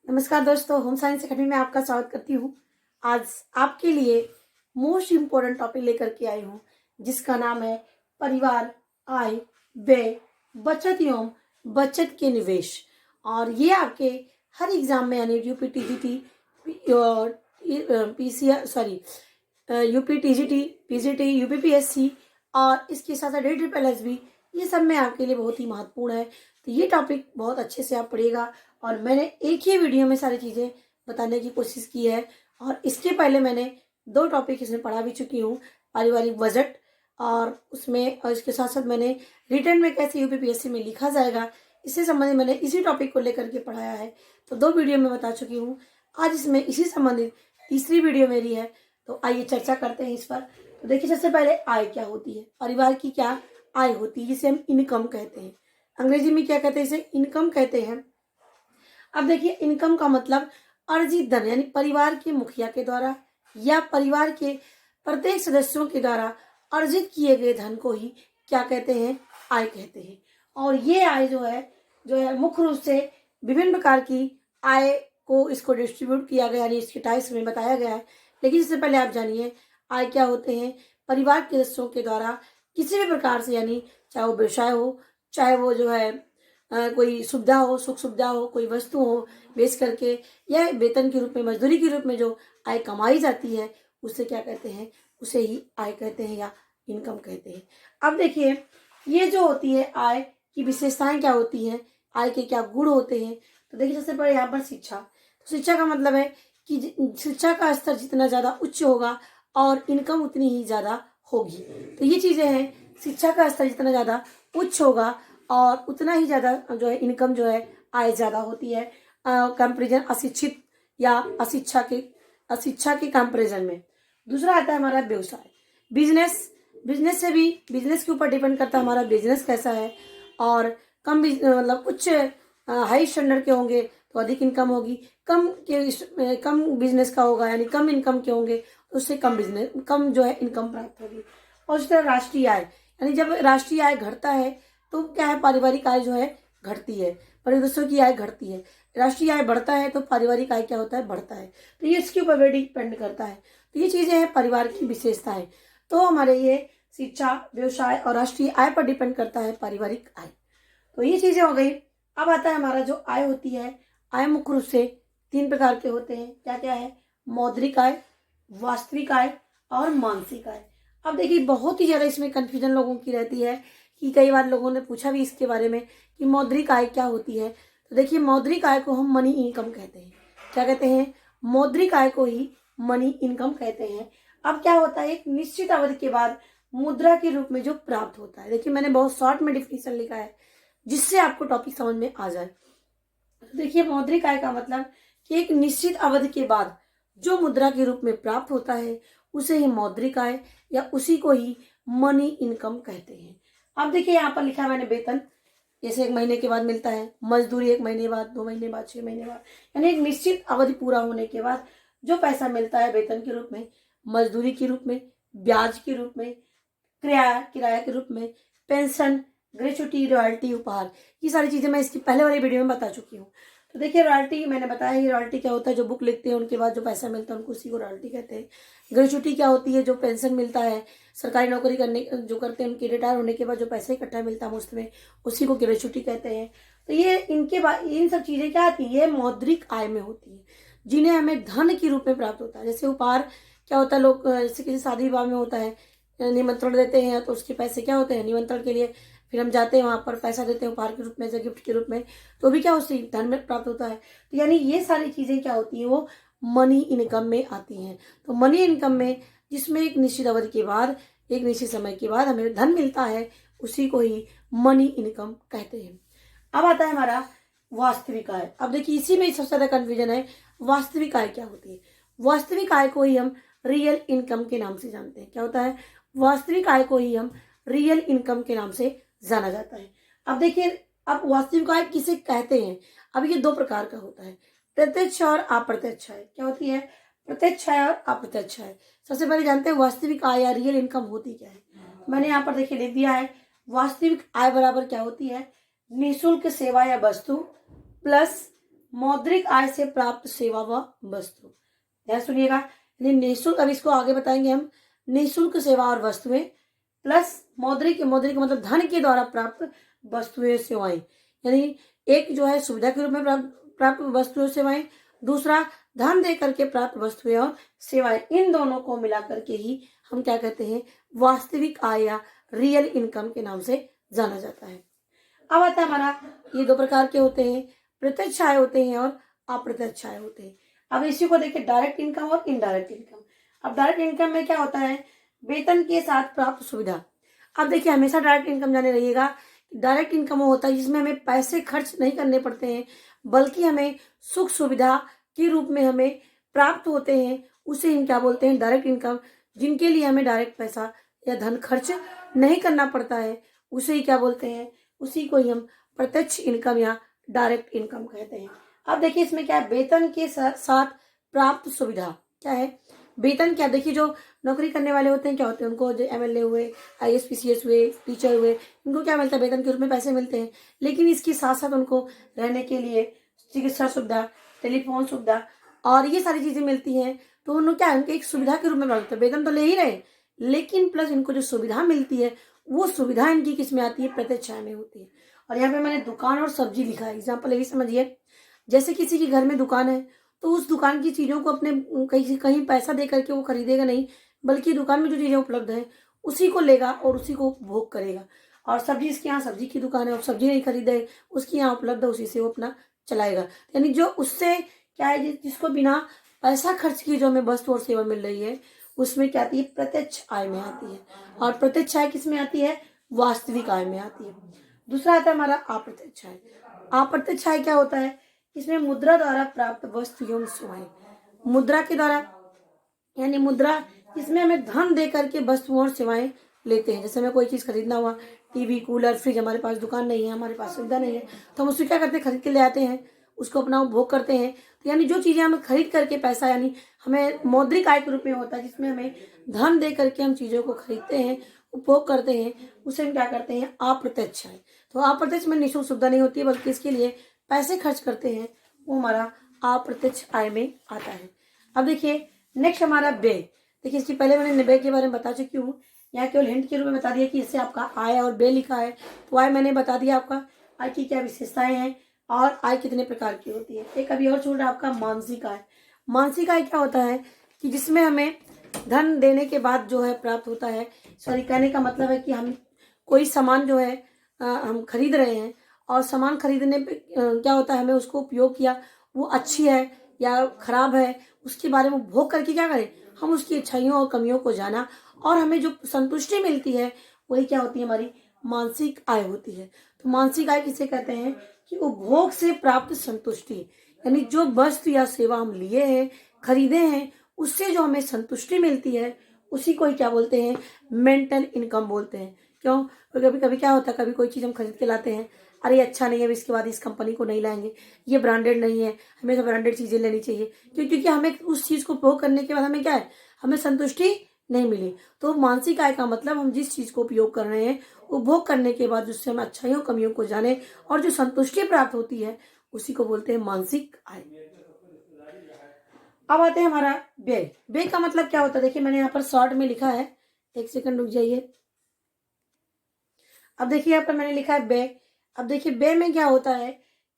नमस्कार दोस्तों, home science academy में आपका स्वागत करती हूँ। आज आपके लिए मोस्ट इम्पोर्टेंट टॉपिक लेकर के आई हूँ, जिसका नाम है परिवार, आय, व्यय, बचत एवं बचत के निवेश। और ये आपके हर एग्जाम में यानी UP TGT, PCR sorry UP TGT, PGT, UPPSC और इसके साथ साथ DSSB, ये सब में आपके लिए बहुत ही महत्वपूर्ण है। तो ये टॉपिक बहुत अच्छे से आप पढ़िएगा। और मैंने एक ही वीडियो में सारी चीज़ें बताने की कोशिश की है। और इसके पहले मैंने 2 टॉपिक इसमें पढ़ा भी चुकी हूँ, पारिवारिक बजट और इसके साथ साथ मैंने रिटर्न में कैसे यूपीपीएससी में लिखा जाएगा, इससे संबंधित मैंने इसी टॉपिक को लेकर के पढ़ाया है। तो 2 वीडियो में बता चुकी हूँ। आज इसमें इसी संबंधित तीसरी वीडियो मेरी है। तो आइए चर्चा करते हैं इस पर। तो देखिए, सबसे पहले आय क्या होती है, परिवार की क्या आय होती है, जिसे हम इनकम कहते हैं। अंग्रेजी में क्या कहते हैं, इसे इनकम कहते हैं। अब देखिए, इनकम का मतलब अर्जित धन, यानी परिवार के मुखिया के द्वारा या परिवार के प्रत्येक सदस्यों के द्वारा अर्जित किए गए धन को ही क्या कहते हैं, आय कहते हैं। और ये आय जो है मुख्य रूप से विभिन्न प्रकार की आय को इसको डिस्ट्रीब्यूट किया गया, यानी इसके टाइप्स में बताया गया है। लेकिन इससे पहले आप जानिए आय क्या होते हैं। परिवार के सदस्यों के द्वारा किसी भी प्रकार से, यानी चाहे वो व्यवसाय हो, चाहे वो जो है कोई सुविधा हो, सुख सुविधा हो, कोई वस्तु हो, बेच करके या वेतन के रूप में, मजदूरी के रूप में जो आय कमाई जाती है, उसे क्या कहते हैं, उसे ही आय कहते हैं या इनकम कहते हैं। अब देखिए, ये जो होती है आय की विशेषताएं क्या होती हैं, आय के क्या गुण होते हैं। तो देखिए, सबसे पहले यहाँ पर शिक्षा। तो शिक्षा का मतलब है कि शिक्षा का स्तर जितना ज़्यादा उच्च होगा और इनकम उतनी ही ज़्यादा होगी। तो ये चीज़ें हैं, शिक्षा का स्तर जितना ज़्यादा उच्च होगा और उतना ही ज़्यादा जो है इनकम जो है आय ज़्यादा होती है कंपेरिजन अशिक्षित या अशिक्षा के कंपेरिजन में। दूसरा आता है हमारा व्यवसाय, बिजनेस। बिजनेस के ऊपर डिपेंड करता है हमारा बिजनेस कैसा है। और मतलब उच्च हाई स्टैंडर्ड के होंगे तो अधिक इनकम होगी, कम बिजनेस का होगा यानी कम इनकम के होंगे तो उससे कम जो है इनकम प्राप्त होगी। और इस तरह राष्ट्रीय आय, यानी जब राष्ट्रीय आय घटता है तो क्या है, पारिवारिक आय जो है घटती है, परिदृश्यों की आय घटती है। राष्ट्रीय आय बढ़ता है तो पारिवारिक आय क्या होता है, बढ़ता है। तो ये इसके ऊपर भी डिपेंड करता है। तो ये चीजें हैं परिवार की विशेषताएं। तो हमारे ये शिक्षा, व्यवसाय और राष्ट्रीय आय पर डिपेंड करता है पारिवारिक आय। तो ये चीजें हो गई। अब आता है हमारा जो आय होती है, आय मुख्य रूप से 3 प्रकार के होते हैं। क्या क्या है, मौद्रिक आय, वास्तविक आय और मानसिक आय। अब देखिए, बहुत ही ज्यादा इसमें कंफ्यूजन लोगों की रहती है कि कई बार लोगों ने पूछा भी इसके बारे में कि मौद्रिक आय क्या होती है। तो देखिए, मौद्रिक आय को हम मनी इनकम कहते हैं। क्या कहते हैं, मौद्रिक आय को ही मनी इनकम कहते हैं। अब क्या होता है, एक निश्चित अवधि के बाद मुद्रा के रूप में जो प्राप्त होता है। देखिए, मैंने बहुत शॉर्ट में डिफिनेशन लिखा है जिससे आपको टॉपिक समझ में आ जाए। तो देखिए, मौद्रिक आय का मतलब कि एक निश्चित अवधि के बाद जो मुद्रा के रूप में प्राप्त होता है उसे ही मौद्रिक आय या उसी को ही मनी इनकम कहते हैं। अब देखिए, यहाँ पर लिखा है मैंने वेतन, जैसे 1 महीने के बाद मिलता है, मजदूरी 1 महीने बाद, 2 महीने बाद, 6 महीने बाद, यानी एक निश्चित अवधि पूरा होने के बाद जो पैसा मिलता है वेतन के रूप में, मजदूरी के रूप में, ब्याज के रूप में, किराया के रूप में, पेंशन, ग्रेचुटी, रॉयल्टी, उपहार, ये सारी चीजें मैं इसकी पहले वाली वीडियो में बता चुकी हूँ। तो देखिए, रॉयल्टी मैंने बताया ही, रॉयल्टी क्या होता है, जो बुक लिखते हैं उनके बाद जो पैसा मिलता है उनको उसी को रॉयल्टी कहते हैं। ग्रेचुटी क्या होती है, जो पेंशन मिलता है, सरकारी नौकरी करने जो करते हैं उनके रिटायर होने के बाद जो पैसा इकट्ठा मिलता है मुफ्त में, उसी को ग्रेचुटी कहते हैं। तो ये इनके बाद इन सब चीजें क्या आती है, मौद्रिक आय में होती है, जिन्हें हमें धन के रूप में प्राप्त होता है। जैसे उपहार क्या होता है, लोग जैसे किसी शादी विवाह में होता है, निमंत्रण देते हैं तो उसके पैसे क्या होते हैं, निमंत्रण के लिए फिर हम जाते हैं वहां पर, पैसा देते हैं उपहार के रूप में, गिफ्ट के रूप में, तो भी क्या उससे धन में प्राप्त होता है। तो यानी ये सारी चीजें क्या होती हैं, वो मनी इनकम में आती हैं। तो मनी इनकम में जिसमें एक निश्चित अवधि के बाद, एक निश्चित समय के बाद हमें धन मिलता है, उसी को ही मनी इनकम कहते हैं। अब आता है हमारा वास्तविक आय। अब देखिए, इसी में सबसे ज्यादा कंफ्यूजन है, वास्तविक आय क्या होती है। वास्तविक आय को ही हम रियल इनकम के नाम से जानते हैं। क्या होता है, वास्तविक आय को ही हम रियल इनकम के नाम से जाना जाता है। अब देखिए, अब वास्तविक आय किसे कहते हैं। अब ये 2 प्रकार का होता है, प्रत्यक्ष और अप्रत्यक्ष आय। क्या होती है, प्रत्यक्ष आय और अप्रत्यक्ष आय। सबसे पहले जानते हैं वास्तविक आय या रियल इनकम होती क्या है। मैंने यहाँ पर देखिए लिख दिया है, वास्तविक आय बराबर क्या होती है, निःशुल्क सेवा या वस्तु प्लस मौद्रिक आय से प्राप्त सेवा व वस्तु। ध्यान सुनिएगा, यानी निःशुल्क, अब इसको आगे बताएंगे हम, निःशुल्क सेवा और वस्तुएं प्लस मौद्रिक, मौद्रिक मतलब धन के द्वारा प्राप्त वस्तुएं सेवाएं, यानी एक जो है सुविधा के रूप में प्राप्त वस्तुएं सेवाएं, दूसरा धन दे करके प्राप्त वस्तुएं और सेवाएं, इन दोनों को मिला करके ही हम क्या कहते हैं, वास्तविक आय या रियल इनकम के नाम से जाना जाता है। अब आता है हमारा, ये दो प्रकार के होते हैं, प्रत्यक्ष आय होते हैं और अप्रत्यक्ष आय होते हैं। अब इसी को देखिए, डायरेक्ट इनकम और इनडायरेक्ट इनकम। अब डायरेक्ट इनकम में क्या होता है, वेतन के साथ प्राप्त सुविधा। अब देखिए, हमेशा डायरेक्ट इनकम जाने रहिएगा, डायरेक्ट इनकम वो होता है जिसमें हमें पैसे खर्च नहीं करने पड़ते हैं, बल्कि हमें सुख सुविधा के रूप में हमें प्राप्त होते हैं, उसे हम क्या बोलते हैं, डायरेक्ट इनकम। जिनके लिए हमें डायरेक्ट पैसा या धन खर्च नहीं करना पड़ता है, उसे ही क्या बोलते हैं, उसी को ही हम प्रत्यक्ष इनकम या डायरेक्ट इनकम कहते हैं। अब देखिए, इसमें क्या है, वेतन के साथ प्राप्त सुविधा क्या है, वेतन क्या, देखिए जो नौकरी करने वाले होते हैं क्या होते हैं, उनको जो एमएलए हुए, आईएएस पीसीएस हुए, टीचर हुए, इनको क्या मिलता है, वेतन के रूप में पैसे मिलते हैं। लेकिन इसके साथ साथ उनको रहने के लिए चिकित्सा सुविधा, टेलीफोन सुविधा और ये सारी चीजें मिलती हैं। तो उन्होंने क्या, उनके एक सुविधा के रूप में मिलता है, वेतन तो ले ही रहे, लेकिन प्लस इनको जो सुविधा मिलती है, वो सुविधा इनकी किस में आती है, प्रत्यक्ष आय में होती है। और यहाँ पे मैंने दुकान और सब्जी लिखा है, एग्जाम्पल यही समझिए, जैसे किसी के घर में दुकान है, तो उस दुकान की चीजों को अपने कहीं पैसा दे करके वो खरीदेगा नहीं, बल्कि दुकान में जो चीजें उपलब्ध है उसी को लेगा और उसी को उपभोग करेगा। और सब्जी, इसके यहाँ सब्जी की दुकान है, और सब्जी नहीं खरीदे, उसके यहाँ उपलब्ध है, उसी से वो अपना चलाएगा। यानी जो उससे क्या है, जिसको बिना पैसा खर्च किए जो हमें वस्तु और सेवा मिल रही है, उसमें क्या आती है, प्रत्यक्ष आय में आती है। और प्रत्यक्ष आय किस में आती है, वास्तविक आय में आती है। दूसरा आता है हमारा अप्रत्यक्ष आय। अप्रत्यक्ष आय क्या होता है, इसमें मुद्रा द्वारा प्राप्त वस्तु एवं सेवाएं, मुद्रा के द्वारा, यानी मुद्रा, इसमें हमें धन दे करके वस्तुओं और सेवाएं लेते हैं। जैसे हमें कोई चीज खरीदना हुआ, टीवी, कूलर, फ्रिज, हमारे पास दुकान नहीं है, हमारे पास सुविधा नहीं है, तो हम उससे क्या करते हैं, खरीद के ले आते हैं, उसको अपना उपभोग करते हैं। तो यानी जो चीजें हमें खरीद करके पैसा, यानी हमें मौद्रिक आय के रूप में होता है, जिसमें हमें धन दे करके हम चीजों को खरीदते हैं, उपभोग करते हैं, उसे हम क्या करते हैं, अप्रत्यक्ष आय। तो अप्रत्यक्ष में निःशुल्क सुविधा नहीं होती है, बल्कि इसके लिए पैसे खर्च करते हैं, वो हमारा अप्रत्यक्ष आय में आता है। अब देखिए, नेक्स्ट हमारा व्यय। देखिए, इसकी पहले मैंने व्यय के बारे में बता चुकी हूँ, यहाँ केवल हिंट के रूप में बता दिया कि इससे आपका आय और व्यय लिखा है। तो आय मैंने बता दिया, आपका आय की क्या विशेषताएं हैं और आय कितने प्रकार की होती है। एक अभी और छूट रहा आपका मानसिक आय। मानसिक आय क्या होता है कि जिसमें हमें धन देने के बाद जो है प्राप्त होता है, सॉरी, कहने का मतलब है कि हम कोई सामान जो है हम खरीद रहे हैं, और सामान खरीदने पे क्या होता है, हमें उसको उपयोग किया, वो अच्छी है या खराब है, उसके बारे में भोग करके क्या करें, हम उसकी अच्छाइयों और कमियों को जाना, और हमें जो संतुष्टि मिलती है वही क्या होती है, हमारी मानसिक आय होती है। तो मानसिक आय किसे कहते हैं, कि उपभोग से प्राप्त संतुष्टि, यानी जो वस्तु या सेवा हम लिए हैं, खरीदे हैं, उससे जो हमें संतुष्टि मिलती है, उसी को ही क्या बोलते हैं, मेंटल इनकम बोलते हैं। क्यों, कभी कभी क्या होता है, कभी कोई चीज हम खरीद के लाते हैं, अरे अच्छा नहीं है, इसके बाद इस कंपनी को नहीं लाएंगे, ये ब्रांडेड नहीं है, हमें तो ब्रांडेड चीजें लेनी चाहिए। क्योंकि हमें उस चीज को उपयोग करने के बाद हमें क्या है, हमें संतुष्टि नहीं मिली। तो मानसिक आय का मतलब, हम जिस चीज को उपयोग कर रहे हैं, उपभोग करने के बाद जिससे हम अच्छाइयों कमियों को जाने और जो संतुष्टि प्राप्त होती है, उसी को बोलते हैं मानसिक आय। अब आते हैं हमारा व्यय। व्यय का मतलब क्या होता है, देखिए मैंने यहाँ पर शॉर्ट में लिखा है, एक सेकंड रुक जाइए। अब देखिए, यहाँ पर मैंने लिखा है व्यय। अब देखिए, व्यय में क्या होता है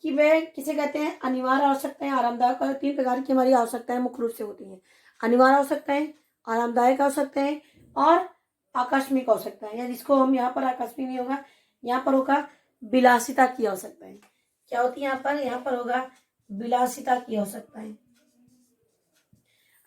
कि व्यय किसे कहते हैं, अनिवार्य आवश्यकताएं, आरामदायक, और तीन प्रकार की हमारी आवश्यकताएं मुख्य रूप से होती हैं। अनिवार्य आवश्यकताएं, आरामदायक आवश्यकताएं और आकस्मिक आवश्यकताएं, या जिसको हम यहाँ पर आकस्मिक नहीं होगा, यहाँ पर होगा विलासिता की आवश्यकताएं। क्या होती है यहाँ पर होगा विलासिता की आवश्यकताएं।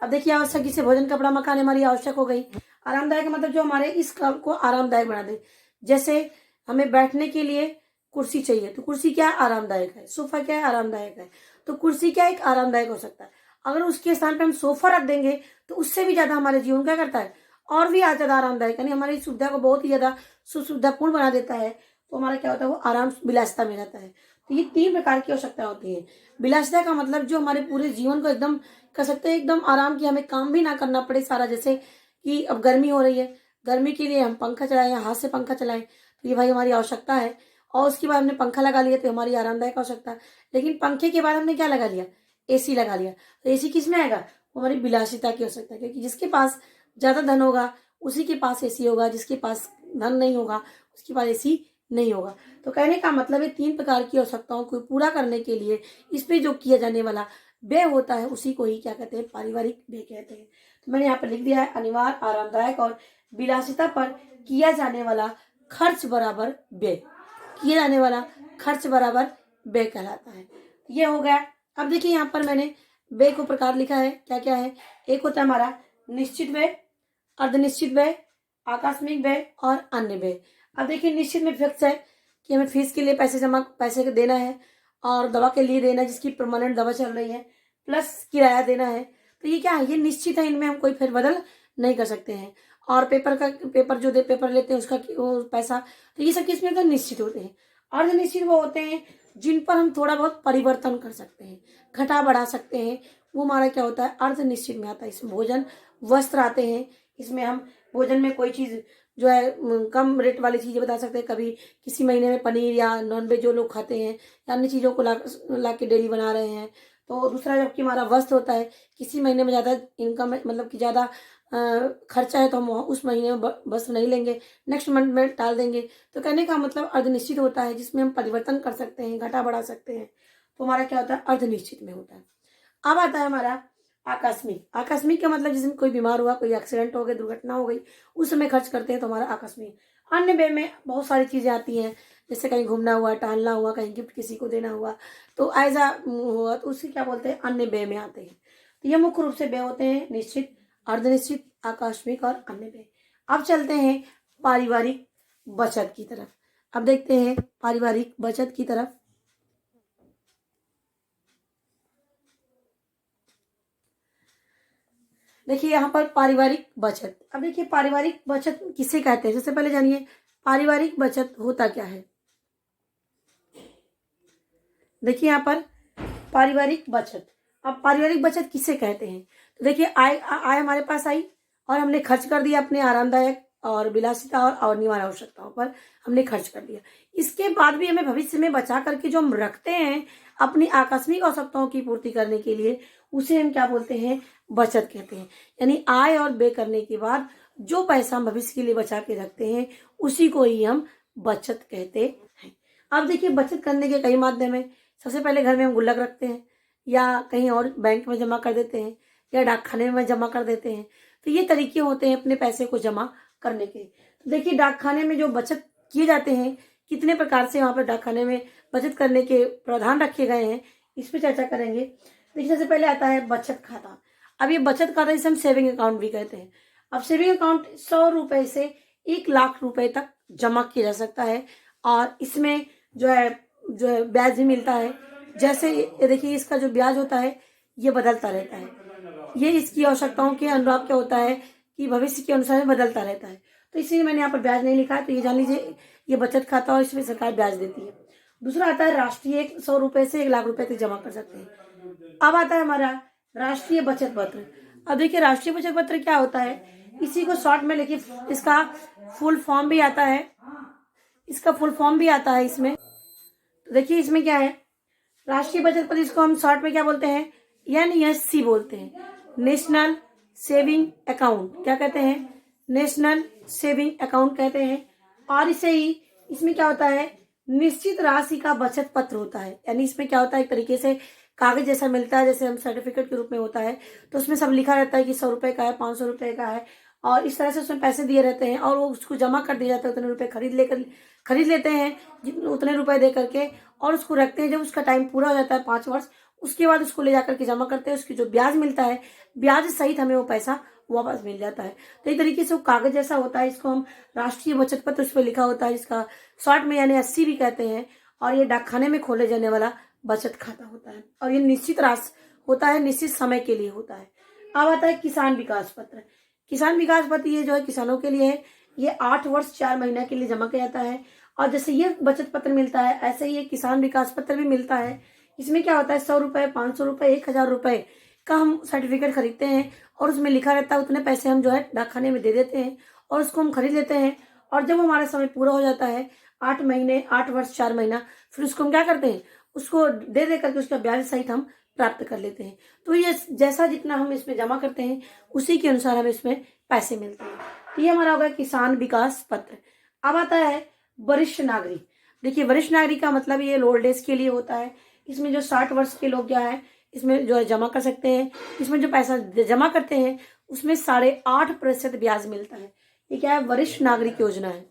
अब देखिए, आवश्यक जिसे भोजन, कपड़ा, मकान हमारी आवश्यक हो गई। आरामदायक मतलब जो हमारे इस काम को आरामदायक बना दे। जैसे हमें बैठने के लिए कुर्सी चाहिए, तो कुर्सी क्या है, आरामदायक है। सोफा क्या है, आरामदायक है। तो कुर्सी क्या एक आरामदायक हो सकता है। अगर उसके स्थान पर हम सोफा रख देंगे, तो उससे भी ज्यादा हमारे जीवन क्या करता है, और भी ज्यादा आरामदायक, यानी हमारी सुविधा को बहुत ही ज्यादा सुविधापूर्ण बना देता है। तो हमारा क्या होता है, वो आराम विलासिता में रहता है। तो ये तीन प्रकार की आवश्यकता होती है। विलासिता का मतलब जो हमारे पूरे जीवन को एकदम कर सकते हैं, एकदम आराम की, हमें काम भी ना करना पड़े सारा। जैसे कि अब गर्मी हो रही है, गर्मी के लिए हम पंखा चलाएं या हाथ से पंखा चलाएं, तो ये भाई हमारी आवश्यकता है। और उसके बाद हमने पंखा लगा लिया तो हमारी आरामदायक आवश्यकता है। लेकिन पंखे के बाद हमने क्या लगा लिया, एसी लगा लिया। तो एसी किस में आएगा, वो हमारी विलासिता की आवश्यकता है, क्योंकि जिसके पास ज़्यादा धन होगा उसी के पास एसी होगा, जिसके पास धन नहीं होगा उसके पास एसी नहीं होगा। तो कहने का मतलब है 3 प्रकार की आवश्यकताओं को पूरा करने के लिए इस पे जो किया जाने वाला व्यय होता है उसी को ही क्या कहते हैं, पारिवारिक व्यय कहते हैं। तो मैंने यहाँ पर लिख दिया है, अनिवार्य, आरामदायक और विलासिता पर किया जाने वाला खर्च बराबर व्यय, किया जाने वाला खर्च बराबर व्यय कहलाता है। ये हो गया। अब देखिए यहाँ पर मैंने व्यय को प्रकार लिखा है, क्या क्या है। एक होता है हमारा निश्चित व्यय, अर्धनिश्चित व्यय, आकस्मिक व्यय और अन्य व्यय। अब देखिए निश्चित में फिक्स है कि हमें फीस के लिए पैसे देना है और दवा के लिए देना है जिसकी परमानेंट दवा चल रही है, प्लस किराया देना है। तो ये क्या है, ये निश्चित है, इनमें हम कोई फेरबदल नहीं कर सकते हैं। और पेपर लेते हैं उसका वो पैसा, तो ये सब किस में होता है, निश्चित होते हैं। अर्धनिश्चित वो होते हैं जिन पर हम थोड़ा बहुत परिवर्तन कर सकते हैं, घटा बढ़ा सकते हैं, वो हमारा क्या होता है, अर्धनिश्चित में आता है। इसमें भोजन वस्त्र आते हैं, इसमें हम भोजन में कोई चीज़ जो है कम रेट वाली चीज़ें बता सकते हैं। कभी किसी महीने में पनीर या नॉनवेज जो लोग खाते हैं या अन्य चीज़ों को ला के डेली बना रहे हैं। तो दूसरा जबकि हमारा वस्त्र होता है, किसी महीने में ज़्यादा इनकम मतलब कि ज़्यादा खर्चा है तो हम उस महीने में वस्त्र नहीं लेंगे, नेक्स्ट मंथ में टाल देंगे। तो कहने का मतलब अर्धनिश्चित होता है जिसमें हम परिवर्तन कर सकते हैं, घटा बढ़ा सकते हैं, तो हमारा क्या होता है, अर्धनिश्चित में होता है। अब आता है हमारा आकस्मिक। आकस्मिक का मतलब जिसमें कोई बीमार हुआ, कोई एक्सीडेंट हो गया, दुर्घटना हो गई, उस समय खर्च करते हैं तो हमारा आकस्मिक। अन्य व्यय में बहुत सारी चीजें आती हैं, जैसे कहीं घूमना हुआ, टहलना हुआ, कहीं गिफ्ट किसी को देना हुआ, तो ऐसा हुआ तो उसे क्या बोलते हैं, अन्य व्यय में आते हैं। तो ये मुख्य रूप से व्यय होते हैं, निश्चित, अर्धनिश्चित, आकस्मिक और अन्य व्यय। अब चलते हैं पारिवारिक बचत की तरफ। अब देखते हैं पारिवारिक बचत की तरफ। देखिए यहाँ पर पारिवारिक बचत। अब देखिए पारिवारिक बचत किसे कहते हैं, सबसे पहले जानिए पारिवारिक बचत होता क्या है। देखिए यहाँ पर पारिवारिक बचत, अब पारिवारिक बचत किसे कहते हैं, तो देखिए आय हमारे पास आई और हमने खर्च कर दिया अपने आरामदायक और विलासिता और अनिवार्य आवश्यकताओं पर हमने खर्च कर दिया। इसके बाद भी हमें भविष्य में बचा करके जो हम रखते हैं अपनी आकस्मिक आवश्यकताओं की पूर्ति करने के लिए, उसे हम क्या बोलते हैं, बचत कहते हैं। यानी आय और व्यय करने के बाद जो पैसा हम भविष्य के लिए बचा के रखते हैं उसी को ही हम बचत कहते हैं। अब देखिए बचत करने के कई माध्यम है। सबसे पहले घर में हम गुल्लक रखते हैं या कहीं और बैंक में जमा कर देते हैं या डाकखाने में जमा कर देते हैं। तो ये तरीके होते हैं अपने पैसे को जमा करने के। तो देखिए डाकखाने में जो बचत किए जाते हैं, कितने प्रकार से वहाँ पर डाकखाने में बचत करने के प्रावधान रखे गए हैं, इस पर चर्चा करेंगे। देखिए सबसे पहले आता है बचत खाता। अब ये बचत खाता जिसे हम सेविंग अकाउंट भी कहते हैं। अब सेविंग अकाउंट 100 रुपए से 1 लाख रुपए तक जमा किया जा सकता है और इसमें जो है ब्याज भी मिलता है। जैसे ये देखिए इसका जो ब्याज होता है ये बदलता रहता है, ये इसकी आवश्यकताओं के अनुरूप क्या होता है कि भविष्य के अनुसार बदलता रहता है। तो इसीलिए मैंने यहाँ पर ब्याज नहीं लिखा है, तो ये जान लीजिए ये बचत खाता और इसमें सरकार ब्याज देती है। दूसरा आता है राष्ट्रीय, 100 रुपए से 1 लाख रुपए तक जमा कर सकते हैं। अब आता है हमारा राष्ट्रीय बचत पत्र। अब देखिए राष्ट्रीय बचत पत्र क्या होता है, इसी को शॉर्ट में लिखिए, इसका फुल फॉर्म भी आता है, इसमें। तो देखिए इसमें क्या है, राष्ट्रीय बचत पत्र, इसको हम शॉर्ट में क्या बोलते हैं, NSC बोलते हैं, नेशनल सेविंग अकाउंट। क्या कहते हैं, नेशनल सेविंग अकाउंट कहते हैं। और इसमें क्या होता है, निश्चित राशि का बचत पत्र होता है। यानी इसमें क्या होता है, एक तरीके से कागज जैसा मिलता है, जैसे हम सर्टिफिकेट के रूप में होता है। तो उसमें सब लिखा रहता है कि 100 रुपए का है, 500 रुपए का है, और इस तरह से उसमें पैसे दिए रहते हैं और वो उसको जमा कर दिया जाता है। उतने रुपए खरीद लेते हैं जितने उतने रुपए दे करके, और उसको रखते हैं। जब उसका टाइम पूरा हो जाता है 5 वर्ष, उसके बाद उसको ले जाकर के जमा करते हैं। उसकी जो ब्याज मिलता है, ब्याज सहित हमें वो पैसा वापस मिल जाता है। तो एक तरीके से वो कागज जैसा होता है, इसको हम राष्ट्रीय बचत पत्र उस पर लिखा होता है, जिसका शॉर्ट में NSC भी कहते हैं। और ये डाकखाने में खोले जाने वाला बचत खाता होता है और ये निश्चित राशि होता है, निश्चित समय के लिए होता है। अब आता है किसान विकास पत्र। किसान विकास पत्र ये जो है किसानों के लिए है, ये 8 वर्ष 4 महीने के लिए जमा किया जाता है। और जैसे ये बचत पत्र मिलता है, ऐसे ही ये किसान विकास पत्र भी मिलता है। इसमें क्या होता है, 100 रुपए, 500 रुपए, 1000 रुपए का हम सर्टिफिकेट खरीदते हैं और उसमें लिखा रहता है उतने पैसे हम जो है डाकखाने में दे देते हैं और उसको हम खरीद लेते हैं। और जब हमारा समय पूरा हो जाता है, 8 महीने, 8 वर्ष 4 महीना, फिर उसको हम क्या करते हैं, उसको दे दे करके उसका ब्याज सहित हम प्राप्त कर लेते हैं। तो ये जैसा जितना हम इसमें जमा करते हैं उसी के अनुसार हमें इसमें पैसे मिलते हैं। तो ये हमारा होगा किसान विकास पत्र। अब आता है वरिष्ठ नागरिक। देखिए वरिष्ठ नागरिक का मतलब ये ओल्ड एज के लिए होता है। इसमें जो 60 वर्ष के लोग क्या है इसमें जो है जमा कर सकते हैं। इसमें जो पैसा जमा करते हैं उसमें 8.5% ब्याज मिलता है। ये क्या है, वरिष्ठ नागरिक योजना है।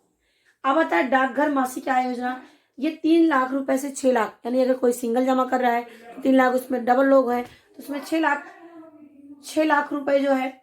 अब आता है डाकघर मासिक आय योजना। ये 3 लाख रुपए से 6 लाख, यानी अगर कोई सिंगल जमा कर रहा है तो 3 लाख, उसमें डबल लोग हैं तो उसमें 6 लाख रुपए जो है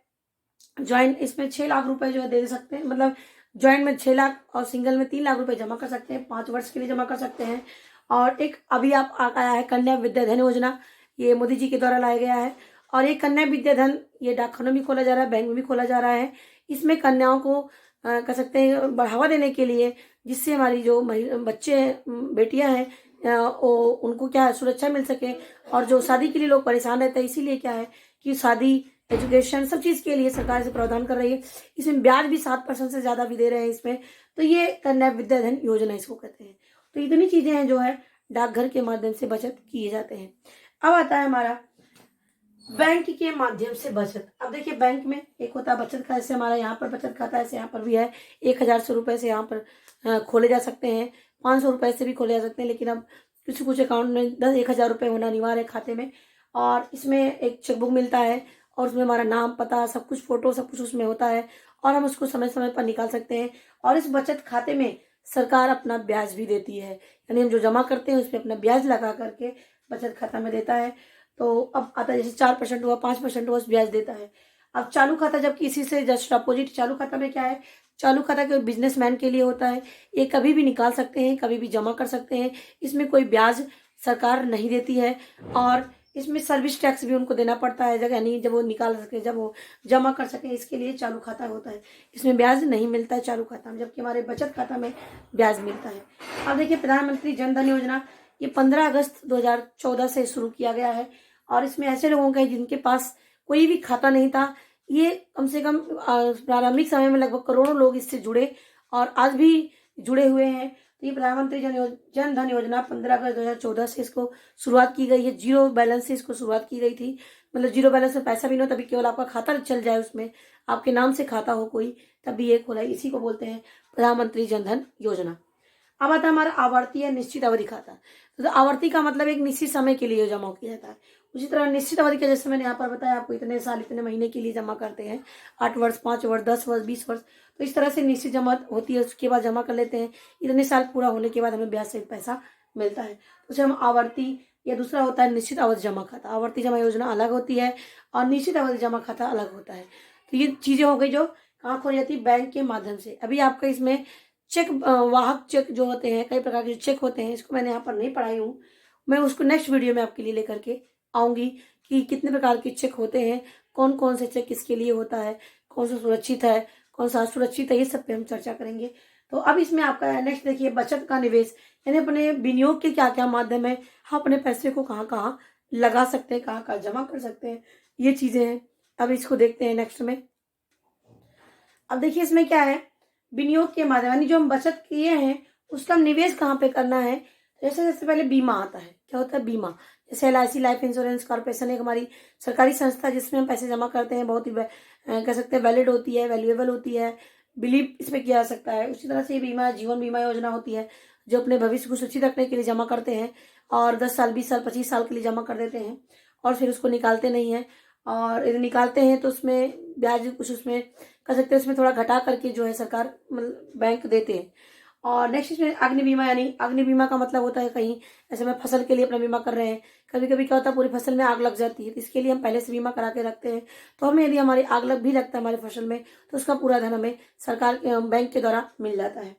ज्वाइंट, इसमें 6 लाख रुपए जो है दे सकते हैं। मतलब ज्वाइंट में 6 लाख और सिंगल में 3 लाख रुपए जमा कर सकते हैं, 5 वर्ष के लिए जमा कर सकते हैं। और एक अभी आप आया है कन्या विद्याधन योजना, ये मोदी जी के द्वारा लाया गया है। और ये कन्या विद्याधन ये डाकखानों में खोला जा रहा है, बैंक में भी खोला जा रहा है। इसमें कन्याओं को कह सकते हैं बढ़ावा देने के लिए, जिससे हमारी जो बच्चे बेटियां हैं उनको क्या है सुरक्षा मिल सके। और जो शादी के लिए लोग परेशान रहते हैं, इसीलिए क्या है कि शादी, एजुकेशन, सब चीज के लिए सरकार से प्रावधान कर रही है। इसमें ब्याज भी 7% से ज्यादा भी दे रहे हैं इसमें। तो ये कन्या विद्याधन योजना इसको कहते हैं। तो इतनी चीजें हैं जो है डाकघर के माध्यम से बचत किए जाते हैं। अब आता है हमारा बैंक के माध्यम से बचत। अब देखिए बैंक में एक होता है बचत खाता, जैसे हमारा यहाँ पर बचत खाता है, ऐसे यहाँ पर भी है। 1,000 से रुपए से यहाँ पर खोले जा सकते हैं, 500 रुपए से भी खोले जा सकते हैं। लेकिन अब कुछ अकाउंट में 1,000 रुपए होना अनिवार्य है खाते में। और इसमें एक चेकबुक मिलता है और उसमें हमारा नाम, पता, सब कुछ, फोटो, सब कुछ उसमें होता है। और हम उसको समय समय पर निकाल सकते हैं। और इस बचत खाते में सरकार अपना ब्याज भी देती है, यानी हम जो जमा करते हैं उसमें अपना ब्याज लगा करके बचत खाता में देता है। तो अब आता है जैसे 4% हुआ, 5% हुआ, उस ब्याज देता है। अब चालू खाता जबकि इसी से जस्ट अपोजिट, चालू खाता में क्या है, चालू खाता के बिजनेसमैन के लिए होता है। ये कभी भी निकाल सकते हैं, कभी भी जमा कर सकते हैं। इसमें कोई ब्याज सरकार नहीं देती है। और इसमें सर्विस टैक्स भी उनको देना पड़ता है, जगह नहीं, जब वो निकाल सके, जब वो जमा कर सके, इसके लिए चालू खाता होता है। इसमें ब्याज नहीं मिलता है चालू खाता में, जबकि हमारे बचत खाता में ब्याज मिलता है। अब देखिए प्रधानमंत्री जन धन योजना, ये 15 अगस्त 2014 से शुरू किया गया है। और इसमें ऐसे लोगों का है जिनके पास कोई भी खाता नहीं था। ये कम से कम प्रारंभिक समय में लगभग करोड़ों लोग इससे जुड़े और आज भी जुड़े हुए हैं। तो ये प्रधानमंत्री जन धन योजना 15 अगस्त 2014 से इसको शुरुआत की गई है। जीरो बैलेंस से इसको शुरुआत की गई थी। मतलब जीरो बैलेंस में पैसा भी नहीं हो, तभी केवल आपका खाता चल जाए, उसमें आपके नाम से खाता हो कोई, तभी ये खोला है। इसी को बोलते हैं प्रधानमंत्री जन धन योजना। अब आता है हमारा आवर्ती या निश्चित अवधि खाता। तो आवर्ती का मतलब एक निश्चित समय के लिए जमा किया जाता है। उसी तरह निश्चित अवधि का जैसे मैंने यहाँ पर बताया आपको, इतने साल, इतने महीने के लिए जमा करते हैं, 8 वर्ष, 5 वर्ष, 10 वर्ष, 20 वर्ष। तो इस तरह से निश्चित जमा होती है, उसके बाद जमा कर लेते हैं। इतने साल पूरा होने के बाद हमें ब्याज सहित पैसा मिलता है। तो उसे हम आवर्ती, या दूसरा होता है निश्चित अवधि जमा खाता। आवर्ती जमा योजना अलग होती है और निश्चित अवधि जमा खाता अलग होता है। तो ये चीजें हो गई जो कहाँ खोली जाती है, बैंक के माध्यम से। अभी आपका इसमें चेक, वाहक चेक जो होते हैं, कई प्रकार के चेक होते हैं, इसको मैंने यहाँ पर नहीं पढ़ाई हूँ। मैं उसको नेक्स्ट वीडियो में आपके लिए लेकर के आऊंगी कि कितने प्रकार के चेक होते हैं, कौन कौन से चेक किसके लिए होता है, कौन सा सुरक्षित है, कौन सा असुरक्षित है, ये सब पे हम चर्चा करेंगे। तो अब इसमें आपका नेक्स्ट देखिए बचत का निवेश, यानी अपने विनियोग के क्या क्या माध्यम है, हम अपने पैसे को कहाँ कहाँ लगा सकते हैं, कहाँ कहाँ जमा कर सकते हैं, ये चीजें हैं। अब इसको देखते हैं नेक्स्ट में। अब देखिए इसमें क्या है, विनियोग के माध्यम, यानी जो हम बचत किए हैं उसका निवेश कहाँ पे करना है। जैसे सबसे पहले बीमा आता है। क्या होता है बीमा, जैसे LIC लाइफ इंश्योरेंस कॉर्पोरेशन एक हमारी सरकारी संस्था जिसमें हम पैसे जमा करते हैं, बहुत ही कह सकते हैं वैलिड होती है, वैल्यूएबल होती है, बिलीव इसमें किया जा सकता है। उसी तरह से ये बीमा जीवन बीमा योजना होती है, जो अपने भविष्य को सुरक्षित रखने के लिए जमा करते हैं और 10 साल, 20 साल, 25 साल के लिए जमा कर देते हैं और फिर उसको निकालते नहीं है। और यदि निकालते हैं तो उसमें ब्याज कुछ उसमें कर सकते हैं, उसमें थोड़ा घटा करके जो है सरकार मतलब बैंक देते हैं। और नेक्स्ट इसमें अग्नि बीमा, यानी अग्नि बीमा का मतलब होता है कहीं ऐसे में फसल के लिए अपना बीमा कर रहे हैं, कभी कभी क्या होता है पूरी फसल में आग लग जाती है, तो इसके लिए हम पहले से बीमा करा के रखते हैं। तो हमें यदि हमारी आग लग भी लगता है हमारी फसल में, तो उसका पूरा धन हमें सरकार बैंक के द्वारा मिल जाता है।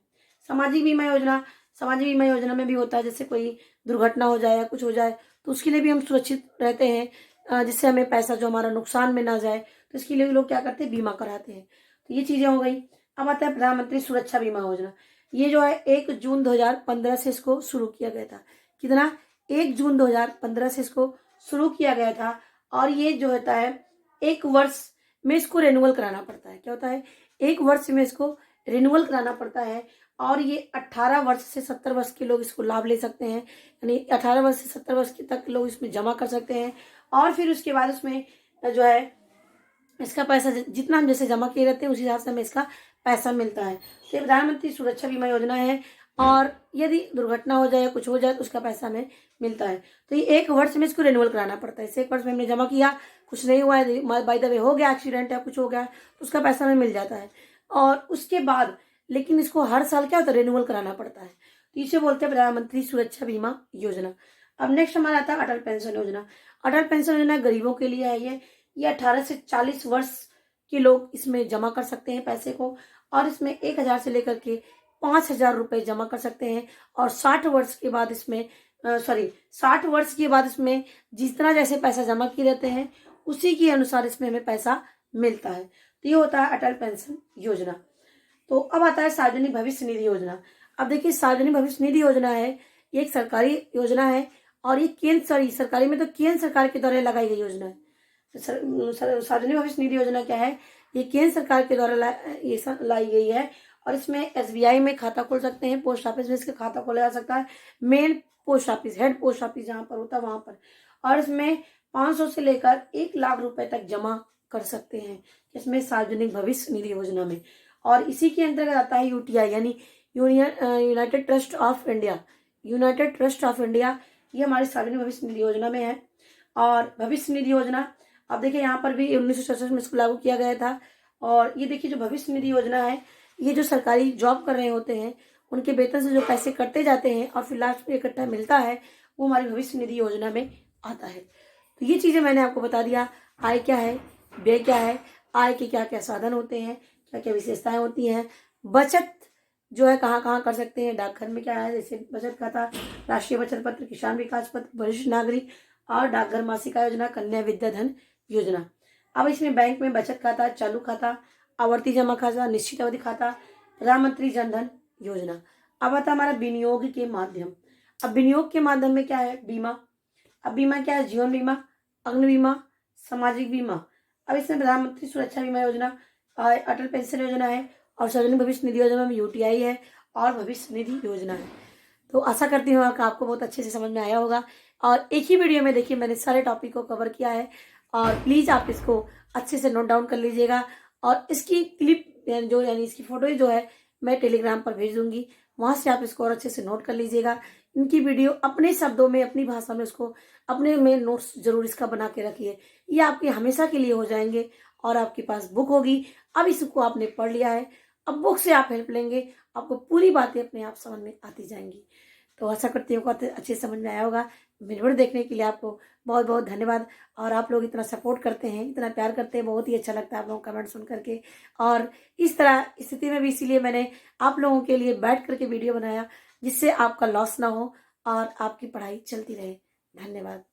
सामाजिक बीमा योजना, सामाजिक बीमा योजना में भी होता है जैसे कोई दुर्घटना हो जाए या कुछ हो जाए तो उसके लिए भी हम सुरक्षित रहते हैं, जिससे हमें पैसा जो हमारा नुकसान में ना जाए, तो इसके लिए लोग क्या करते हैं, बीमा कराते हैं। तो ये चीजें हो गई। अब आता है प्रधानमंत्री सुरक्षा बीमा योजना। ये जो है 1 जून 2015 से इसको शुरू किया गया था। कितना, 1 जून 2015 से इसको शुरू किया गया था। और ये जो होता है 1 वर्ष में इसको रिन्यूअल कराना पड़ता है। क्या होता है, 1 वर्ष में इसको रिन्यूअल कराना पड़ता है। और ये 18 वर्ष से 70 वर्ष के लोग इसको लाभ ले सकते हैं, यानी 18 वर्ष से 70 वर्ष तक लोग इसमें जमा कर सकते हैं। और फिर उसके बाद उसमें जो है इसका पैसा जितना हम जैसे जमा किए रहते हैं उसी हिसाब से हमें इसका पैसा मिलता है। तो ये प्रधानमंत्री सुरक्षा बीमा योजना है, और यदि दुर्घटना हो जाए या कुछ हो जाए तो उसका पैसा हमें मिलता है। तो ये 1 वर्ष में इसको रिन्यूअल कराना पड़ता है। इसे 1 वर्ष में हमने जमा किया, कुछ नहीं हुआ है, बाय द वे हो गया एक्सीडेंट या कुछ हो गया तो उसका पैसा हमें मिल जाता है। और उसके बाद लेकिन इसको हर साल क्या होता है, रिन्यूअल कराना पड़ता है। तो इसे बोलते हैं प्रधानमंत्री सुरक्षा बीमा योजना। अब नेक्स्ट हमारा आता है अटल पेंशन योजना। अटल पेंशन योजना गरीबों के लिए है। ये 18 से 40 वर्ष के लोग इसमें जमा कर सकते हैं पैसे को, और इसमें 1,000 से लेकर के 5,000 रुपए जमा कर सकते हैं। और 60 वर्ष के बाद इसमें 60 वर्ष के बाद इसमें जितना जैसे पैसा जमा किए रहते हैं उसी के अनुसार इसमें हमें पैसा मिलता है। तो ये होता है अटल पेंशन योजना। तो अब आता है सार्वजनिक भविष्य निधि योजना। अब देखिए, सार्वजनिक भविष्य निधि योजना है, ये एक सरकारी योजना है, और ये सरकारी में तो केंद्र सरकार के द्वारा लगाई गई योजना है। सार्वजनिक भविष्य निधि योजना क्या है, ये केंद्र सरकार के द्वारा लाई गई है। और इसमें SBI में खाता खोल सकते हैं, पोस्ट ऑफिस में इसका खाता खोला जा सकता है, main post office, head post office जहाँ पर होता है वहां पर। और इसमें 500 से लेकर 1 लाख रुपए तक जमा कर सकते हैं इसमें सार्वजनिक भविष्य निधि योजना में। और इसी के अंतर्गत आता है UTI, यानी United trust of India. United trust of India ये हमारी सार्वजनिक भविष्य निधि योजना में है। और भविष्य निधि योजना, अब देखिए यहाँ पर भी 1966 में इसको लागू किया गया था। और ये देखिए, जो भविष्य निधि योजना है, ये जो सरकारी जॉब कर रहे होते हैं उनके वेतन से जो पैसे कटते जाते हैं और फिर लास्ट में इकट्ठा मिलता है, वो हमारी भविष्य निधि योजना में आता है। तो ये चीजें मैंने आपको बता दिया, आय क्या है, व्यय क्या है, आय के क्या क्या साधन होते हैं, क्या क्या विशेषताएं होती हैं, बचत जो है कहाँ कहाँ कर सकते हैं, डाकघर में क्या है, जैसे बचत खाता, राष्ट्रीय बचत पत्र, किसान विकास पत्र, वरिष्ठ नागरिक, और डाकघर मासिक योजना, कन्या विद्या धन योजना। अब इसमें बैंक में बचत खाता, चालू खाता, आवर्ती जमा खाता, निश्चित अवधि खाता, प्रधानमंत्री जन धन योजना। अब आता हमारा विनियोग के माध्यम। अब विनियोग के माध्यम में क्या है, बीमा। अब बीमा क्या है, जीवन बीमा, अग्नि बीमा, सामाजिक बीमा। अब इसमें प्रधानमंत्री सुरक्षा बीमा योजना, अटल पेंशन योजना है, और सार्वजनिक भविष्य निधि योजना में UTI है, और भविष्य निधि योजना है। तो आशा करती हूँ कि आपको बहुत अच्छे से समझ में आया होगा। और एक ही वीडियो में देखिए मैंने सारे टॉपिक को कवर किया है, और प्लीज़ आप इसको अच्छे से नोट डाउन कर लीजिएगा। और इसकी क्लिप यानी इसकी फोटो जो है मैं टेलीग्राम पर भेज दूंगी, वहां से आप इसको और अच्छे से नोट कर लीजिएगा। इनकी वीडियो अपने शब्दों में, अपनी भाषा में उसको अपने में नोट्स जरूर इसका बना के रखिए। ये आपके हमेशा के लिए हो जाएंगे, और आपके पास बुक होगी। अब इसको आपने पढ़ लिया है, अब बुक से आप हेल्प लेंगे, आपको पूरी बातें अपने आप समझ में आती जाएंगी। तो आशा करती हूँ कि अच्छे समझ में आया होगा। मेरे वीडियो देखने के लिए आपको बहुत बहुत धन्यवाद। और आप लोग इतना सपोर्ट करते हैं, इतना प्यार करते हैं, बहुत ही अच्छा लगता है आप लोगों का कमेंट सुन करके। और इस तरह स्थिति में भी इसीलिए मैंने आप लोगों के लिए बैठ करके वीडियो बनाया, जिससे आपका लॉस ना हो और आपकी पढ़ाई चलती रहे। धन्यवाद।